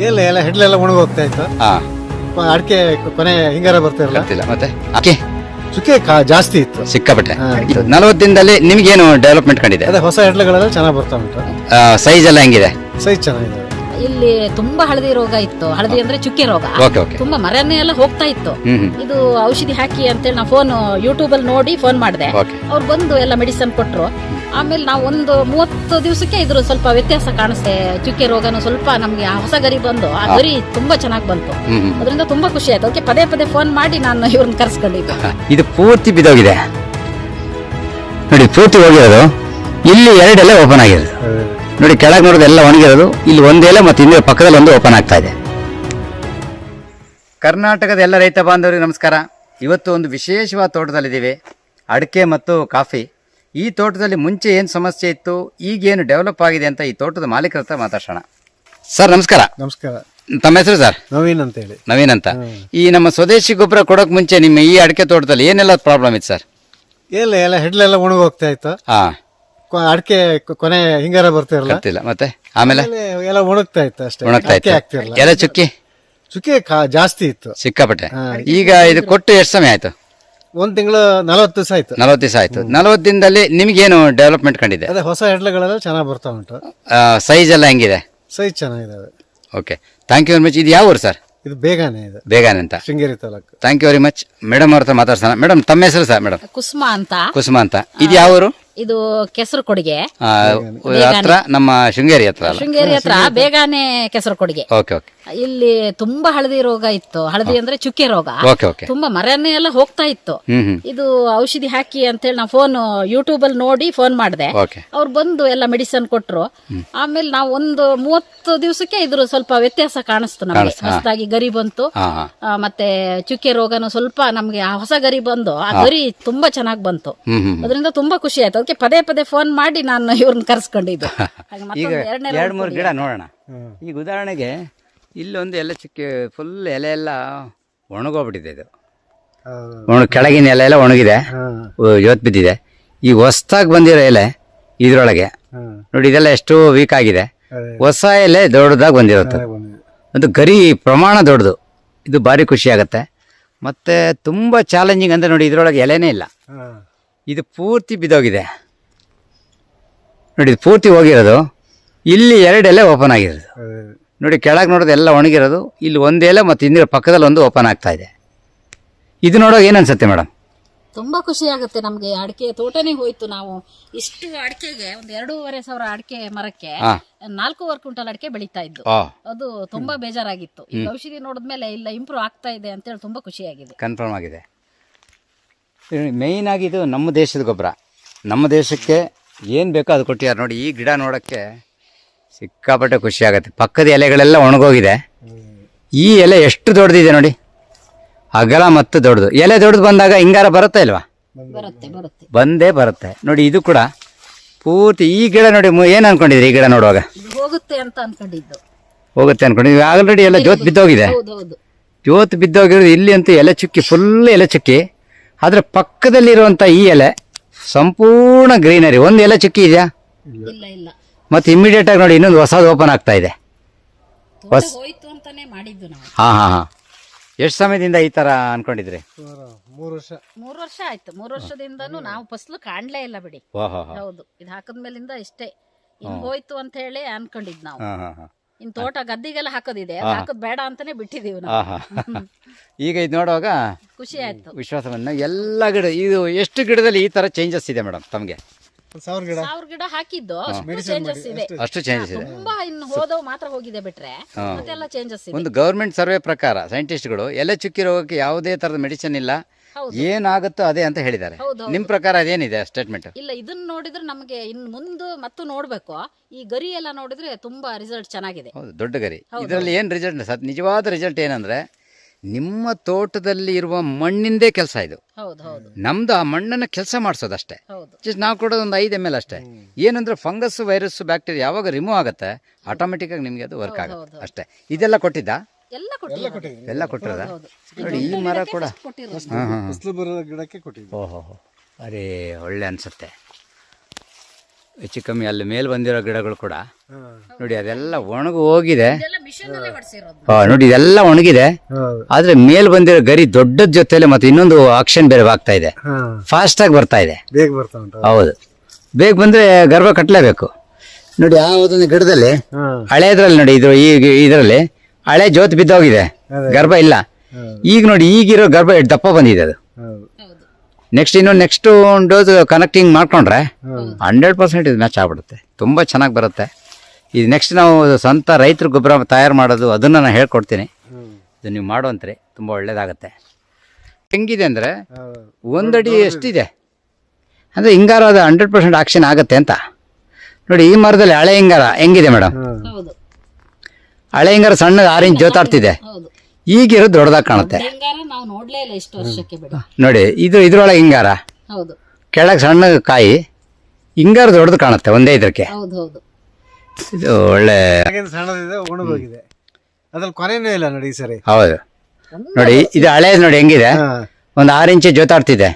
ಇಲ್ಲ ಎಲ್ಲ ಹೆಡ್ಲೆಲ್ಲ ಒಣಗೋಗ್ತಾ ಇತ್ತು. ಹಾ ಅಡಿಕೆ ಕೊನೆ ಹಿಂಗಾರ ಬರ್ತಿರಲ್ಲ, ಗೊತ್ತಿಲ್ಲ. ಮತ್ತೆ ಅಕ್ಕಿ ಚುಕ್ಕೆ ಜಾಸ್ತಿ ಇತ್ತು. ಸಿಕ್ಕಾಪಟ್ಟೆ 40 ದಿನದಲ್ಲಿ ನಿಮ್ಗೇನು ಡೆವಲಪ್ಮೆಂಟ್ ಕಂಡಿದೆ? ಅದೇ ಹೊಸ ಹೆಡ್ಲೆಗಳೆಲ್ಲ ಚೆನ್ನಾಗಿ ಬರ್ತಾ ಉಂಟು. ಸೈಜ್ ಎಲ್ಲ ಹೆಂಗಿದೆ? ಸೈಜ್ ಚೆನ್ನಾಗಿದೆ. ಇಲ್ಲಿ ತುಂಬಾ ಹಳದಿ ರೋಗ ಇತ್ತು. ಹಳದಿ ಅಂದ್ರೆ ಚುಕ್ಕೆ ರೋಗ. Okay okay. ತುಂಬಾ ಮರನೇ ಎಲ್ಲ ಹೋಗ್ತಾ ಇತ್ತು. ಇದು ಔಷಧಿ ಹಾಕಿ ಅಂತೇಳಿ ನಾವು ಫೋನ್ ಯೂಟ್ಯೂಬ್ ಅಲ್ಲಿ ನೋಡಿ ಫೋನ್ ಮಾಡಿದೆ. ಓಕೆ. ಅವ್ರು ಬಂದು ಎಲ್ಲ ಮೆಡಿಸಿನ್ ಕೊಟ್ರು. ಆಮೇಲೆ ನಾವು ಒಂದು 30 ದಿವಸಕ್ಕೆ ಇದ್ರ ಸ್ವಲ್ಪ ವ್ಯತ್ಯಾಸ ಕಾಣಿಸ್ತೆ. ಚುಕ್ಕೆ ರೋಗನು ಸ್ವಲ್ಪ ನಮ್ಗೆ ಆ ಹೊಸ ಗರಿ ಬಂದು ಆ ಗರಿ ತುಂಬಾ ಚೆನ್ನಾಗಿ ಬಂತು. ಅದರಿಂದ ತುಂಬಾ ಖುಷಿ ಆಯ್ತು. ಅದಕ್ಕೆ ಪದೇ ಪದೇ ಫೋನ್ ಮಾಡಿ ನಾನು ಇವ್ರನ್ನ ಕರ್ಸ್ಕೊಂಡಿದ್ದೆ. ಇದು ಪೂರ್ತಿ ಬಿದ್ದೋಗಿದೆ ನೋಡಿ, ಪೂರ್ತಿ ಹೋಗಿರೋದು. ಇಲ್ಲಿ 2 ಎಲೆ ಓಪನ್ ಆಗಿರೋದು ನೋಡಿ, ಕೆಳಗೆ ನೋಡೋದು ಎಲ್ಲ ಒಣಗಿರೋದು. ಇಲ್ಲಿ 1 ಎಲೆ ಮತ್ತೆ ಇನ್ನೂ ಪಕ್ಕದಲ್ಲಿ 1 ಓಪನ್ ಆಗ್ತಾ ಇದೆ. ಕರ್ನಾಟಕದ ಎಲ್ಲ ರೈತ ಬಾಂಧವರಿಗೆ ನಮಸ್ಕಾರ. ಇವತ್ತು ಒಂದು ವಿಶೇಷವಾದ ತೋಟದಲ್ಲಿದ್ದೀವಿ, ಅಡಿಕೆ ಮತ್ತು ಕಾಫಿ. ಈ ತೋಟದಲ್ಲಿ ಮುಂಚೆ ಏನು ಸಮಸ್ಯೆ ಇತ್ತು, ಈಗೇನು ಡೆವಲಪ್ ಆಗಿದೆ ಅಂತ ಈ ತೋಟದ ಮಾಲೀಕರ ಹತ್ರ ಮಾತಾಡೋಣ. ಸರ್ ನಮಸ್ಕಾರ. ನಮಸ್ಕಾರ. ತಮ್ಮ ಹೆಸರು ಸರ್? ನವೀನ್ ಅಂತ ಹೇಳಿ. ನವೀನ್ ಅಂತ. ಈ ನಮ್ಮ ಸ್ವದೇಶಿ ಗೊಬ್ಬರ ಕೊಡೋಕೆ ಮುಂಚೆ ನಿಮ್ಮ ಈ ಅಡಿಕೆ ತೋಟದಲ್ಲಿ ಏನೆಲ್ಲ ಪ್ರಾಬ್ಲಮ್ ಇತ್ತು ಸರ್? ಇಲ್ಲ ಎಲ್ಲ ಹೆಡ್ಲೆಲ್ಲ ಒಣಗೋಗ್ತಾ ಇತ್ತು. ಹಾ ಅಡಿಕೆ ಕೊನೆ ಹಿಂಗಾರ ಬರ್ತಿರಲ್ಲ, ಗೊತ್ತಿಲ್ಲ. ಮತ್ತೆ ಆಮೇಲೆ ಎಲ್ಲ ಒಣಗ್ತಾ ಇತ್ತು ಅಷ್ಟೇ. ಒಣಗ್ತಾ ಇತ್ತು. ಆಗ್ತಿರಲ್ಲ. ಎಲೆ ಚುಕ್ಕಿ ಚುಕ್ಕೆ ಜಾಸ್ತಿ ಇತ್ತು. ಸಿಕ್ಕಾಪಟ್ಟೆ. ಈಗ ಇದು ಕೊಟ್ಟು ಎಷ್ಟು ಸಮಯ ಆಯ್ತು? 1 ತಿಂಗಳು 40 ದಿವಸ ಆಯ್ತು. 40 ದಿವಸ ಆಯ್ತು. 40 ದಿನದಲ್ಲಿ ನಿಮ್ಗೇನು ಡೆವಲಪ್ಮೆಂಟ್ ಕಂಡಿದೆ? ಅದೇ ಹೊಸ ಹೆಡ್ಲೆಗಳೆಲ್ಲ ಚೆನ್ನಾಗಿ ಬರ್ತಾ ಉಂಟು. ಸೈಜ್ ಎಲ್ಲ ಹೆಂಗಿದೆ? ಸೈಜ್ ಚೆನ್ನಾಗಿದ್ದಾವೆ. Okay, thank you very much. ಇದು ಯಾವ ಊರು ಸರ್? ಇದು ಬೇಗನೆ ಇದೆ, ಬೇಗನೆ ಅಂತ, Sringeri taluk. Thank you very much. Madam ಅವ್ರ ಹತ್ರ ಮಾತಾಡ್ಸೋಣ. ಮೇಡಮ್ ತಮ್ಮ ಹೆಸರು ಸರ್? ಮೇಡಮ್ ಕುಸುಮಾ ಅಂತ. ಕುಸುಮ ಅಂತ. ಇದು ಯಾವ ಊರು? ಇದು ಕೆಸರು ಕೊಡುಗೆ. ಹತ್ರ ನಮ್ಮ ಶೃಂಗೇರಿ ಹತ್ರ ಅಲ್ಲ? ಶೃಂಗೇರಿ ಹತ್ರ ಬೇಗನೆ ಕೆಸರು ಕೊಡುಗೆ. Okay okay. ಇಲ್ಲಿ ತುಂಬಾ ಹಳದಿ ರೋಗ ಇತ್ತು. ಹಳದಿ ಅಂದ್ರೆ ಚುಕ್ಕೆ ರೋಗ. Okay okay. ತುಂಬಾ ಮರನೇ ಎಲ್ಲ ಹೋಗ್ತಾ ಇತ್ತು. ಇದು ಔಷಧಿ ಹಾಕಿ ಅಂತೇಳಿ ನಾವು ಫೋನ್ ಯೂಟ್ಯೂಬ್ ಅಲ್ಲಿ ನೋಡಿ ಫೋನ್ ಮಾಡಿದೆ. ಓಕೆ. ಅವ್ರು ಬಂದು ಎಲ್ಲ ಮೆಡಿಸಿನ್ ಕೊಟ್ರು. ಆಮೇಲೆ ನಾವು ಒಂದು 30 ದಿವಸಕ್ಕೆ ಇದ್ರ ಸ್ವಲ್ಪ ವ್ಯತ್ಯಾಸ ಕಾಣಿಸ್ತು ನಮಗೆ. ಹೊಸದಾಗಿ ಗರಿ ಬಂತು. ಮತ್ತೆ ಚುಕ್ಕೆ ರೋಗನು ಸ್ವಲ್ಪ ನಮ್ಗೆ ಆ ಹೊಸ ಗರಿ ಬಂದು ಆ ಗರಿ ತುಂಬಾ ಚೆನ್ನಾಗಿ ಬಂತು. ಅದರಿಂದ ತುಂಬಾ ಖುಷಿ ಆಯ್ತು. ಅದಕ್ಕೆ ಪದೇ ಪದೇ ಫೋನ್ ಮಾಡಿ ನಾನು ಇವ್ರನ್ನ ಕರ್ಸ್ಕೊಂಡಿದ್ದು. ಈಗ 2-3 ಗಿಡ ನೋಡೋಣ. ಈಗ ಉದಾಹರಣೆಗೆ ಇಲ್ಲೊಂದು ಎಲೆ ಚುಕ್ಕೆ ಫುಲ್ ಎಲೆ ಎಲ್ಲ ಒಣಗೋಗ್ಬಿಟ್ಟಿದೆ. ಇದು ಕೆಳಗಿನ ಎಲೆ ಎಲ್ಲ ಒಣಗಿದೆ, ಇವತ್ತು ಬಿದ್ದಿದೆ. ಈ ಹೊಸ್ದಾಗಿ ಬಂದಿರೋ ಎಲೆ ಇದ್ರೊಳಗೆ ನೋಡಿ, ಇದೆಲ್ಲ ಎಷ್ಟು ವೀಕ್ ಆಗಿದೆ. ಹೊಸ ಎಲೆ ದೊಡ್ಡದಾಗಿ ಬಂದಿರುತ್ತೆ. ಅದು ಗರಿ ಪ್ರಮಾಣ ದೊಡ್ಡದು. ಇದು ಭಾರಿ ಖುಷಿ ಆಗುತ್ತೆ. ಮತ್ತೆ ತುಂಬಾ ಚಾಲೆಂಜಿಂಗ್ ಅಂದ್ರೆ ನೋಡಿ, ಇದ್ರೊಳಗೆ ಎಲೆನೇ ಇಲ್ಲ. ಇದು ಪೂರ್ತಿ ಬಿದ್ದೋಗಿದೆ ನೋಡಿ, ಇದು ಪೂರ್ತಿ ಹೋಗಿರೋದು. ಇಲ್ಲಿ 2 ಎಲೆ ಓಪನ್ ಆಗಿರೋದು ನೋಡಿ, ಕೆಳಗೆ ನೋಡೋದು ಎಲ್ಲ ಒಣಗಿರೋದು. ಇಲ್ಲಿ 1 ಎಲೆ ಮತ್ತು ಇನ್ನಿರೋ ಪಕ್ಕದಲ್ಲಿ 1 ಓಪನ್ ಆಗ್ತಾ ಇದೆ. ಇದು ನೋಡೋಕೆ ಏನು ಅನ್ಸುತ್ತೆ ಮೇಡಮ್? ತುಂಬಾ ಖುಷಿ ಆಗುತ್ತೆ ನಮ್ಗೆ. ಅಡಿಕೆ ತೋಟನೇ ಹೋಯ್ತು. ನಾವು ಇಷ್ಟು ಅಡಿಕೆಗೆ ಒಂದು 2,500 ಅಡಿಕೆ ಮರಕ್ಕೆ 4 ಕ್ವಿಂಟಲ್ ಅಡಿಕೆ ಬೆಳೀತಾ ಇದ್ದು. ಅದು ತುಂಬಾ ಬೇಜಾರಾಗಿತ್ತು. ಈ ಔಷಧಿ ನೋಡಿದ್ಮೇಲೆ ಇಲ್ಲ ಇಂಪ್ರೂವ್ ಆಗ್ತಾ ಇದೆ ಅಂತೇಳಿ ತುಂಬಾ ಖುಷಿಯಾಗಿದೆ. ಕನ್ಫರ್ಮ್ ಆಗಿದೆ. ಮೇಯ್ನ್ ಆಗಿ ಇದು ನಮ್ಮ ದೇಶದ ಗೊಬ್ಬರ. ನಮ್ಮ ದೇಶಕ್ಕೆ ಏನು ಬೇಕೋ ಅದು ಕೊಟ್ಟಿದ್ದಾರೆ ನೋಡಿ. ಈ ಗಿಡ ನೋಡೋಕ್ಕೆ ಸಿಕ್ಕಾಪಟ್ಟೆ ಖುಷಿ ಆಗುತ್ತೆ. ಪಕ್ಕದ ಎಲೆಗಳೆಲ್ಲ ಒಣಗೋಗಿದೆ. ಈ ಎಲೆ ಎಷ್ಟು ದೊಡ್ಡದಿದೆ ನೋಡಿ, ಅಗಲ ಮತ್ತು ದೊಡ್ಡದು. ಎಲೆ ದೊಡ್ಡದು ಬಂದಾಗ ಹಿಂಗಾರ ಬರುತ್ತಾ ಇಲ್ವಾ? ಬಂದೇ ಬರುತ್ತೆ ನೋಡಿ. ಇದು ಕೂಡ ಪೂರ್ತಿ ಈ ಗಿಡ ನೋಡಿ. ಏನು ಅನ್ಕೊಂಡಿದ್ರಿ ಈ ಗಿಡ ನೋಡುವಾಗ? ಹೋಗುತ್ತೆ ಅಂತ ಅನ್ಕೊಂಡಿದ್ದು. ಹೋಗುತ್ತೆ ಅನ್ಕೊಂಡಿದ್ವಿ. ಆಲ್ರೆಡಿ ಎಲ್ಲ ಜೋತ್ ಬಿದ್ದೋಗಿದೆ. ಜೋತ್ ಬಿದ್ದೋಗಿರೋದು. ಇಲ್ಲಿ ಅಂತೂ ಎಲೆ ಚುಕ್ಕಿ, ಫುಲ್ ಎಲೆ ಚುಕ್ಕಿ. ಆದ್ರೆ ಪಕ್ಕದಲ್ಲಿರುವಂತ ಈ ಎಲೆ ಸಂಪೂರ್ಣ ಗ್ರೀನರಿ. 1 ಎಲೆ ಚುಕ್ಕಿ ಇದೆಯಾ? ಇಲ್ಲ. ಮತ್ತೆ ಇಮಿಡಿಯೇಟ್ ಆಗಿ ನೋಡಿ ಇನ್ನೊಂದು ಹೊಸದು ಓಪನ್ ಆಗ್ತಾ ಇದೆ. ಹಾ. ಎಷ್ಟು ಸಮಯದಿಂದ ಈ ತರ ಅನ್ಕೊಂಡಿದ್ರಿ? 3 ವರ್ಷ ಆಯ್ತು. 3 ವರ್ಷದಿಂದನೂ ನಾವು ಫಸಲು ಕಾಣ್ಲೇ ಇಲ್ಲ ಬಿಡಿ. ಹೌದು, ಇದು ಹಾಕದ್ಮೇಲಿಂದ ಇಷ್ಟೇ. ಇನ್ ಹೋಯ್ತು ಅಂತ ಹೇಳಿ ಅನ್ಕೊಂಡಿದ್ ನಾವು. ಇನ್ ತೋಟ ಗದ್ದಿಗೆಲ್ಲ ಹಾಕೋದಿದೆ, ಹಾಕೋದ್ ಬೇಡ ಅಂತಾನೆ ಬಿಟ್ಟಿದೀವಿ ನಾವು. ಈಗ ಇದು ನೋಡುವಾಗ ಖುಷಿ ಆಯ್ತು. ವಿಶ್ವಾಸ ಬಂದ ಎಲ್ಲ ಗಿಡ. ಇದು ಎಷ್ಟು ಗಿಡದಲ್ಲಿ ಈ ತರ ಚೇಂಜಸ್ ಇದೆ ಮೇಡಮ್ ತಮ್ಗೆ? 1000 ಗಿಡ ಹಾಕಿದ್ದು ಅಷ್ಟು ಚೇಂಜಸ್ ಇದೆ. ಅಷ್ಟು ಚೇಂಜಸ್ ಇದೆ. ತುಂಬಾ ಇನ್ನು ಹೋದವು ಮಾತ್ರ ಹೋಗಿದೆ ಬಿಟ್ರೆ ಮತ್ತೆಲ್ಲ ಚೇಂಜಸ್ ಇದೆ. ಒಂದು ಗವರ್ಮೆಂಟ್ ಸರ್ವೆ ಪ್ರಕಾರ ಸೈಂಟಿಸ್ಟ್ಗಳು ಎಲೆ ಚುಕ್ಕಿ ರೋಗಕ್ಕೆ ಯಾವುದೇ ತರದ ಮೆಡಿಸಿನ್ ಇಲ್ಲ, ಏನಾಗುತ್ತೋ ಅದೇ ಅಂತ ಹೇಳಿದ್ದಾರೆ. ನಿಮ್ ಪ್ರಕಾರ ಅದೇನಿದೆ ಸ್ಟೇಟ್ಮೆಂಟ್? ಇಲ್ಲ, ಇದನ್ನ ನೋಡಿದ್ರೆ ನಮಗೆ ಇನ್ ಮುಂದೆ ಮತ್ತು ನೋಡ್ಬೇಕು. ಈ ಗರಿ ಎಲ್ಲ ನೋಡಿದ್ರೆ ತುಂಬಾ ರಿಸಲ್ಟ್ ಚೆನ್ನಾಗಿದೆ. ಹೌದು, ದೊಡ್ಡ ಗರಿ. ಇದರಲ್ಲಿ ಏನ್ ರಿಸಲ್ಟ್, ನಿಜವಾದ ರಿಸಲ್ಟ್ ಏನಂದ್ರೆ ನಿಮ್ಮ ತೋಟದಲ್ಲಿ ಇರುವ ಮಣ್ಣಿಂದೇ ಕೆಲಸ ಇದು. ನಮ್ದು ಆ ಮಣ್ಣನ್ನ ಕೆಲಸ ಮಾಡಿಸೋದಷ್ಟೇ. ಜಸ್ಟ್ ನಾವು ಕೊಡೋದು ಒಂದು 5 ml ಅಷ್ಟೇ. ಏನಂದ್ರೆ ಫಂಗಸ್, ವೈರಸ್, ಬ್ಯಾಕ್ಟೀರಿಯಾ ಯಾವಾಗ ರಿಮೂವ್ ಆಗುತ್ತೆ ಆಟೋಮೆಟಿಕ್ ಆಗಿ ನಿಮ್ಗೆ ಅದು ವರ್ಕ್ ಆಗುತ್ತೆ ಅಷ್ಟೇ. ಇದೆಲ್ಲ ಕೊಟ್ಟಿದ್ದ? ಎಲ್ಲ ಕೊಟ್ಟಿರೋದ ನೋಡಿ. ಈ ಮರ ಕೂಡ ಗಿಡಕ್ಕೆ ಕೊಟ್ಟಿದ್ದು. ಓಹೋ, ಅರೇ ಒಳ್ಳೆ ಅನ್ಸುತ್ತೆ. ಹೆಚ್ಚು ಕಮ್ಮಿ ಅಲ್ಲಿ ಮೇಲೆ ಬಂದಿರೋ ಗಿಡಗಳು ಕೂಡ ನೋಡಿ ಅದೆಲ್ಲ ಒಣಗಿ ಹೋಗಿದೆ. ನೋಡಿ ಇದೆಲ್ಲ ಒಣಗಿದೆ, ಆದ್ರೆ ಮೇಲ್ ಬಂದಿರೋ ಗರಿ ದೊಡ್ಡದ ಜೊತೆಲೆ ಮತ್ತೆ ಇನ್ನೊಂದು ಆಕ್ಷನ್ ಬೇರೆ ಆಗ್ತಾ ಇದೆ, ಫಾಸ್ಟ್ ಆಗಿ ಬರ್ತಾ ಇದೆ. ಬೇಗ ಬರ್ತಾ ಉಂಟು. ಹೌದು, ಬೇಗ ಬಂದ್ರೆ ಗರ್ಭ ಕಟ್ಟಲೇಬೇಕು. ನೋಡಿ ಆ ಒಂದೊಂದು ಗಿಡದಲ್ಲಿ ಹಳೆದ್ರಲ್ಲಿ ನೋಡಿ ಇದರಲ್ಲಿ ಹಳೆ ಜೋತ್ ಬಿದ್ದೋಗಿದೆ, ಗರ್ಭ ಇಲ್ಲ. ಈಗ ನೋಡಿ ಈಗಿರೋ ಗರ್ಭ ಎಷ್ಟು ದಪ್ಪ ಬಂದಿದೆ ಅದು. ನೆಕ್ಸ್ಟ್ ಒಂದು ಡೋಸ್ ಕನೆಕ್ಟಿಂಗ್ ಮಾಡ್ಕೊಂಡ್ರೆ 100% ಇದು ಮ್ಯಾಚ್ ಆಗ್ಬಿಡುತ್ತೆ, ತುಂಬ ಚೆನ್ನಾಗಿ ಬರುತ್ತೆ. ಇದು ನೆಕ್ಸ್ಟ್ ನಾವು ಸ್ವಂತ ರೈತರು ಗೊಬ್ಬರ ತಯಾರು ಮಾಡೋದು ಅದನ್ನು ನಾನು ಹೇಳ್ಕೊಡ್ತೀನಿ. ಇದು ನೀವು ಮಾಡುವಂತ್ರಿ, ತುಂಬ ಒಳ್ಳೇದಾಗತ್ತೆ. ಹೆಂಗಿದೆ ಅಂದರೆ ಒಂದಡಿ ಎಷ್ಟಿದೆ ಅಂದರೆ ಹಿಂಗಾರ ಅದು 100% ಆಕ್ಷನ್ ಆಗುತ್ತೆ ಅಂತ. ನೋಡಿ ಈ ಮರದಲ್ಲಿ ಹಳೆ ಹಿಂಗಾರ ಹೆಂಗಿದೆ ಮೇಡಮ್, ಹಳೆ ಹಿಂಗಾರ ಸಣ್ಣ 6 ಇಂಚ್ ಜೋತಾಡ್ತಿದೆ, ಈಗಿರೋದು ದೊಡ್ಡದಾಗಿ ಕಾಣುತ್ತೆ. ನಾವು ನೋಡ್ಲೇ ಇಲ್ಲ ಇಷ್ಟು ವರ್ಷಕ್ಕೆ ಬಿಡಿ. ನೋಡಿ ಇದ್ರೊಳಗೆ ಹಿಂಗಾರ, ಹೌದು ಕೆಳಗೆ ಸಣ್ಣ ಕಾಯಿ, ಹಿಂಗಾರ ದೊಡ್ಡದು ಕಾಣುತ್ತೆ ಒಂದೇ ಇದಕ್ಕೆ. ಹೌದು ಹೌದು, ಇದು ಒಳ್ಳೆ ಸಣ್ಣದಿದೆ, ಒಣಗೋಗಿದೆ, ಅದ್ರಲ್ಲಿ ಕೊನೆನೂ ಇಲ್ಲ ನೋಡಿ ಈ ಸರಿ. ಹೌದು ನೋಡಿ ಇದು ಹಳೇದು ನೋಡಿ ಹೆಂಗಿದೆ, ಒಂದು 6 ಇಂಚ್ ಜೋತಾಡ್ತಿದೆ.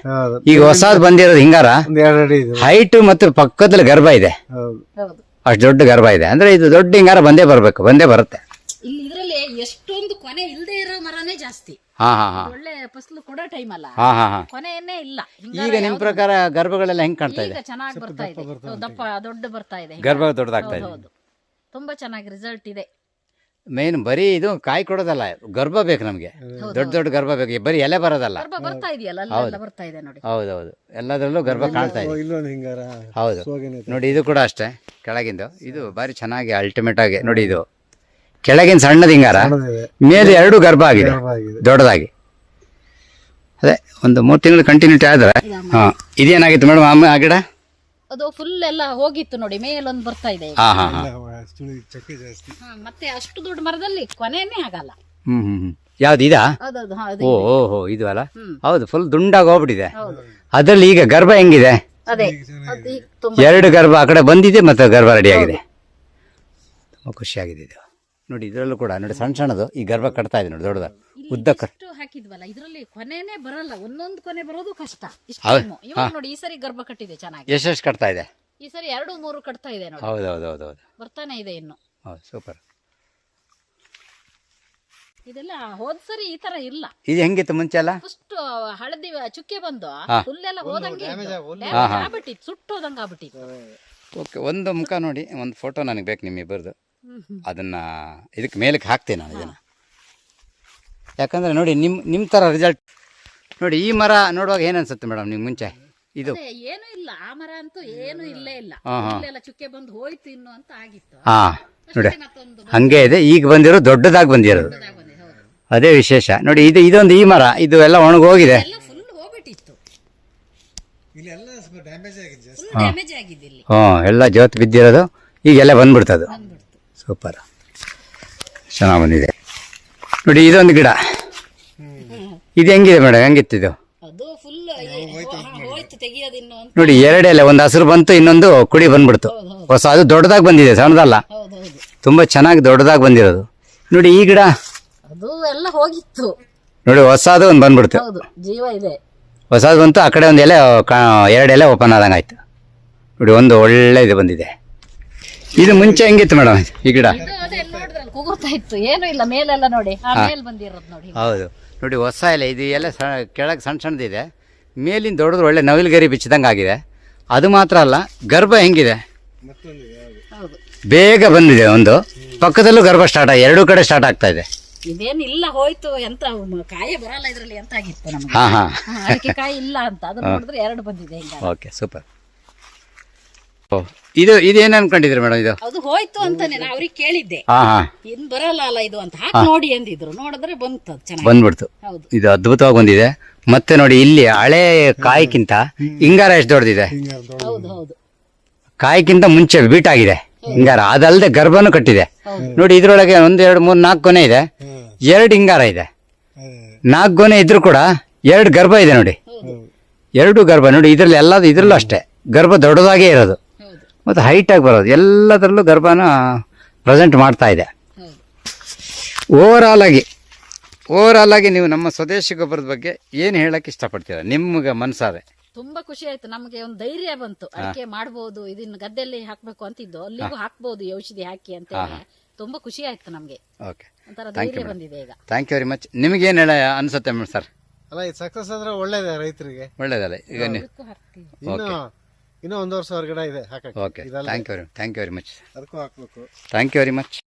ಈಗ ಹೊಸದು ಬಂದಿರೋದು ಹಿಂಗಾರ ಒಂದು 2 ಅಡಿ ಇದೆ, ಹೈಟ್ ಮತ್ತು ಪಕ್ಕದಲ್ಲಿ ಗರ್ಭ ಇದೆ, ಹೌದು ಹೌದು. ಅಷ್ಟು ದೊಡ್ಡ ಗರ್ಭ ಇದೆ. ಅಂದ್ರೆ ಇದು ದೊಡ್ಡ ಹಿಂಗಾರ ಬಂದೇ ಬರುತ್ತೆ. ಇಲ್ಲಿ ಇದ್ರಲ್ಲಿ ಎಷ್ಟೊಂದು ಕೊನೆ ಇಲ್ಲದೆ ಇರೋ ಮರನೇ ಜಾಸ್ತಿ. ಹಾ ಒಳ್ಳೆ ಫಸಲು ಕೊಡೋ ಟೈಮ್ ಅಲ್ಲ, ಹಾ ಕೊನೆಯನ್ನೇ ಇಲ್ಲ. ಈಗ ನಿಮ್ ಪ್ರಕಾರ ಗರ್ಭಗಳೆಲ್ಲ ಹೆಂಗ್ ಕಾಣ್ತಾ ಇದೆ? ಈಗ ಚೆನ್ನಾಗಿ ಬರ್ತಾ ಇದೆ, ದೊಡ್ಡ ಬರ್ತಾ ಇದೆ, ಗರ್ಭ ದೊಡ್ಡದಾಗ್ತಾ ಇದೆ. ಹೌದು, ತುಂಬಾ ಚೆನ್ನಾಗಿ ರಿಸಲ್ಟ್ ಇದೆ. ಮೇನ್ ಬರೀ ಇದು ಕಾಯಿ ಕೊಡೋದಲ್ಲ, ಗರ್ಭ ಬೇಕು ನಮ್ಗೆ, ದೊಡ್ಡ ಗರ್ಭ ಬೇಕು, ಬರೀ ಎಲೆ ಬರೋದಲ್ಲ. ಗರ್ಭ ಬರ್ತಾ ಇದೆಯಲ್ಲ, ಅಲ್ಲೆಲ್ಲ ಬರ್ತಾ ಇದೆ ನೋಡಿ. ಹೌದೌದು, ಎಲ್ಲದರಲ್ಲೂ ಗರ್ಭ ಕಾಣ್ತಾ ಇದೆ. ಇಲ್ಲೊಂದು ಹಿಂಗಾರ. ಹೌದು ನೋಡಿ ಇದು ಕೂಡ ಅಷ್ಟೇ, ಕೆಳಗಿಂದು ಇದು ಬಾರಿ ಚೆನ್ನಾಗಿ ಅಲ್ಟಿಮೇಟ್ ಆಗಿ ನೋಡಿ. ಇದು ಕೆಳಗಿನ ಸಣ್ಣದ ಹಿಂಗಾರ, ಮೇಲೆ 2 ಗರ್ಭ ಆಗಿದೆ ದೊಡ್ಡದಾಗಿ. ಅದೇ ಒಂದು 3 ತಿಂಗಳು ಕಂಟಿನ್ಯೂಟಿ ಆದ್ರೆ. ಹಾ ಇದೇನಾಗಿತ್ತು ಮೇಡಮ್ ಆ ಗಿಡ? ಅದು ಫುಲ್ ಎಲ್ಲ ಹೋಗಿತ್ತು ನೋಡಿ, ಮೇಲೊಂದು ಬರ್ತಾ ಇದೆ. ಮತ್ತೆ ಅಷ್ಟು ದೊಡ್ಡ ಮರದಲ್ಲಿ ಕೊನೆಯೇ ಆಗಲ್ಲ. ಯಾವ್ದು ಇದಾ? ಓಹೋ ಇದು ಅಲ್ಲ, ಹೌದು ಫುಲ್ ದುಂಡಾಗಿ ಹೋಗ್ಬಿಟ್ಟಿದೆ. ಅದ್ರಲ್ಲಿ ಈಗ ಗರ್ಭ ಹೆಂಗಿದೆ? ಅದೇ 2 ಗರ್ಭ ಆ ಕಡೆ ಬಂದಿದೆ, ಮತ್ತೆ ಗರ್ಭ ರೆಡಿ ಆಗಿದೆ. ತುಂಬ ಖುಷಿಯಾಗಿದೆ ಇದು. ನೋಡಿ ಇದರಲ್ಲೂ ಕೂಡ ನೋಡಿ ಸಣ್ಣದು ಈ ಗರ್ಭ ಕಟ್ತಾ ಇದೆ ನೋಡಿ, ದೊಡ್ಡದ ಉದ್ದ ಹಾಕಿದ್ವಲ್ಲ, ಇದರಲ್ಲಿ ಕೊನೆನೇ ಬರಲ್ಲ, ಒಂದೊಂದು ಕೊನೆ ಬರೋದು ಕಷ್ಟ. ನೋಡಿ ಈ ಸರಿ ಗರ್ಭ ಕಟ್ಟಿದೆ ಚೆನ್ನಾಗಿ. ಎಷ್ಟು ಕಟ್ತಾ ಇದೆ ಈ ಸರಿ? 2-3 ಕಟ್ತಾ ಇದೆ ನೋಡಿ. ಹೌದು ಬರ್ತಾನೆ ಇದೆ ಇನ್ನು. ಹೌದು ಸೂಪರ್. ಇದೆಲ್ಲ ಹೋದ್ ಸರಿ ಈ ತರ ಇಲ್ಲ. ಇದು ಹೆಂಗಿತ್ತು ಮುಂಚೆ ಎಲ್ಲ? ಫಸ್ಟ್ ಹಳದಿ ಚುಕ್ಕೆ ಬಂದು ಫುಲ್ ಎಲ್ಲ ಹೋದಂಗೆ ಆಗ್ಬಿಟ್ಟಿತ್ತು, ಸುಟ್ಟೋದಂಗ ಆಗ್ಬಿಟ್ಟಿತ್ತು. ಓಕೆ, ಒಂದು ಮುಖ ನೋಡಿ, ಒಂದು ಫೋಟೋ ನನಗೆ ಬೇಕು ನಿಮ್ಮಿಬ್ಬರದು. ಅದನ್ನ ಇದಕ್ಕೆ ಮೇಲಕ್ಕೆ ಹಾಕ್ತೇನೆ ನಾನು ಇದನ್ನ, ಯಾಕಂದ್ರೆ ನೋಡಿ ನಿಮ್ಮ ತರ ರಿಸಲ್ಟ್ ನೋಡಿ. ಈ ಮರ ನೋಡುವಾಗ ಏನ್ ಅನ್ಸುತ್ತೆ ಮೇಡಮ್ ನಿಮ್ಗೆ ಮುಂಚೆ? ಇದು ಏನು ಇಲ್ಲ, ಆ ಮರ ಅಂತೂ ಏನು ಇಲ್ಲೇ ಇಲ್ಲ, ಇಲ್ಲೆಲ್ಲ ಚುಕ್ಕೆ ಬಂದು ಹೋಯ್ತು ಇನ್ನು ಅಂತ ಆಗಿತ್ತು. ನೋಡಿ ಹಂಗೆ ಇದೆ, ಈಗ ಬಂದಿರೋ ದೊಡ್ಡದಾಗಿ ಬಂದಿರೋದು, ಅದೇ ವಿಶೇಷ. ನೋಡಿ ಇದೊಂದು ಈ ಮರ, ಇದು ಎಲ್ಲ ಒಣಗೋಗಿದೆ, ಫುಲ್ ಹೋಗ್ಬಿಟ್ಟಿತ್ತು, ಎಲ್ಲ ಜೋತ್ ಬಿದ್ದಿರೋದು, ಈಗೆಲ್ಲ ಬಂದ್ಬಿಡ್ತದು. ಸೂಪರ್, ಚೆನ್ನಾಗಿ ಬಂದಿದೆ. ನೋಡಿ ಇದೊಂದು ಗಿಡ, ಇದು ಹೆಂಗಿದೆ ಮೇಡಮ್, ಹೆಂಗಿತ್ತು ಇದು? ನೋಡಿ 2 ಎಲೆ, ಒಂದು ಹಸಿರು ಬಂತು, ಇನ್ನೊಂದು ಕುಡಿ ಬಂದ್ಬಿಡ್ತು ಹೊಸ. ಅದು ದೊಡ್ಡದಾಗಿ ಬಂದಿದೆ, ಸಣ್ಣದಲ್ಲ, ತುಂಬಾ ಚೆನ್ನಾಗಿ ದೊಡ್ಡದಾಗಿ ಬಂದಿರೋದು. ನೋಡಿ ಈ ಗಿಡ ಅದು ಎಲ್ಲ ಹೋಗಿತ್ತು ನೋಡಿ, ಹೊಸದು ಒಂದು ಬಂದ್ಬಿಡ್ತು, ಜೀವ ಇದೆ, ಹೊಸದು ಬಂತು. ಆ ಕಡೆ ಒಂದು ಎಲೆ 2 ಎಲೆ ಓಪನ್ ಆದಂಗೆ ಆಯ್ತು. ನೋಡಿ ಒಂದು ಒಳ್ಳೆ ಇದು ಬಂದಿದೆ. ಇದು ಮುಂಚೆ ಹೆಂಗಿತ್ತು ಮೇಡಮ್ ಈ ಗಿಡ? ಏನು ಇಲ್ಲ, ಮೇಲೆಲ್ಲ ನೋಡಿ ಬಂದಿರೋದು ನೋಡಿ. ಹೌದು ನೋಡಿ ಹೊಸ ಎಲೆ, ಇದು ಎಲೆ ಕೆಳಗೆ ಸಣ್ಣದಿದೆ, ಮೇಲಿಂದ ದೊಡ್ಡದು ಒಳ್ಳೆ ನವಿಲುಗರಿ ಬಿಚ್ಚಿದಂಗೆ ಆಗಿದೆ. ಅದು ಮಾತ್ರ ಅಲ್ಲ, ಗರ್ಭ ಹೆಂಗಿದೆ, ಬೇಗ ಬಂದಿದೆ. ಒಂದು ಪಕ್ಕದಲ್ಲೂ ಗರ್ಭ ಸ್ಟಾರ್ಟ್ ಆಗಿ 2 ಕಡೆ ಸ್ಟಾರ್ಟ್ ಆಗ್ತಾ ಇದೆ. ಇದೇನಿಲ್ಲ ಹೋಯ್ತು, ಎಂತ ಕಾಯಿ ಬರಲ್ಲ ಇದ್ರಲ್ಲಿ, ಎಂತ ಆಗಿತ್ತು ನಮ್ಗೆ. ಅದಕ್ಕೆ ಕಾಯಿ ಇಲ್ಲ ಅಂತ ಅದನ್ನ ನೋಡಿದ್ರೆ 2 ಬಂದಿದೆ. Okay super. ಇದೇನು ಅನ್ಕೊಂಡಿದ್ರಿ ಮೇಡಮ್? ಇದು ಅದು ಹೋಯ್ತು ಅಂತಾನೆ ನಾ ಅವ್ರಿಗೆ ಕೇಳಿದ್ದೆ, ಇನ್ ಬರಲ್ಲ ಅಲ್ಲ ಇದು ಅಂತ, ಹಾಕಿ ನೋಡಿ ಅಂದಿದ್ರು. ನೋಡಿದ್ರೆ ಬಂತು, ಚೆನ್ನಾಗಿ ಬಂದ್ಬಿಡ್ತು. ಇದು ಅದ್ಭುತವಾಗಿ ಬಂದಿದೆ. ಮತ್ತೆ ನೋಡಿ ಇಲ್ಲಿ ಹಳೆ ಕಾಯಿಗಿಂತ ಹಿಂಗಾರ ಎಷ್ಟು ದೊಡ್ಡದಿದೆ, ಕಾಯಿಗಿಂತ ಮುಂಚೆ ಬೀಟ್ ಆಗಿದೆ ಹಿಂಗಾರ. ಅದಲ್ಲದೆ ಗರ್ಭನೂ ಕಟ್ಟಿದೆ ನೋಡಿ. ಇದ್ರೊಳಗೆ 1, 2, 3, 4 ಗೊನೆ ಇದೆ, 2 ಹಿಂಗಾರ ಇದೆ. 4 ಗೊನೆ ಇದ್ರು ಕೂಡ 2 ಗರ್ಭ ಇದೆ ನೋಡಿ, 2 ಗರ್ಭ ನೋಡಿ. ಇದ್ರಲ್ಲಿ ಇದ್ರಲ್ಲೂ ಅಷ್ಟೇ ಗರ್ಭ ದೊಡ್ಡದಾಗೇ ಇರೋದು, ಮತ್ತು ಹೈಟಾಗಿ ಬರೋದು. ಎಲ್ಲದರಲ್ಲೂ ಗರ್ಭನ ಪ್ರೆಸೆಂಟ್ ಮಾಡ್ತಾ ಇದೆ. ಓವರಾಲ್ ಆಗಿ ನೀವು ನಮ್ಮ ಸ್ವದೇಶಿ ಗೊಬ್ಬರದ ಬಗ್ಗೆ ಏನು ಹೇಳಕ್ಕೆ ಇಷ್ಟಪಡ್ತೀರಾ? ನಿಮ್ಗೆ ಮನಸ್ಸಾದೆ ತುಂಬಾ ಖುಷಿ ಆಯ್ತು, ನಮಗೆ ಒಂದು ಧೈರ್ಯ ಬಂತು. ಅಡಿಕೆ ಮಾಡ್ಬೋದು, ಇದನ್ನ ಗದ್ದೆಯಲ್ಲಿ ಹಾಕ್ಬೇಕು ಅಂತಿದ್ದು, ಅಲ್ಲಿಗೂ ಹಾಕ್ಬೋದು ಈ ಔಷಧಿ ಹಾಕಿ ಅಂತ ಹೇಳಿ. ತುಂಬಾ ಖುಷಿ ಆಯ್ತು ನಮ್ಗೆ, ಓಕೆ, ಒಂಥರ ಧೈರ್ಯ ಬಂದಿದೆ ಈಗ. Thank you very much. ನಿಮಗೇನು ಅನ್ಸುತ್ತೆ ಸರ್? ಅಲ್ಲ, ಇದು ಸಕ್ಸಸ್ ಆದ್ರೆ ಒಳ್ಳೇದೇ ರೈತರಿಗೆ. ಒಳ್ಳೇದಲ್ಲ ಈಗ ನೀವು. ಇನ್ನೂ 1 ವರ್ಷ ಹೊರಗಡೆ ಇದೆ ಹಾಕಕ್ಕೆ. Okay, thank you very much. ಅದಕ್ಕೂ ಹಾಕ್ಬೇಕು. Thank you very much.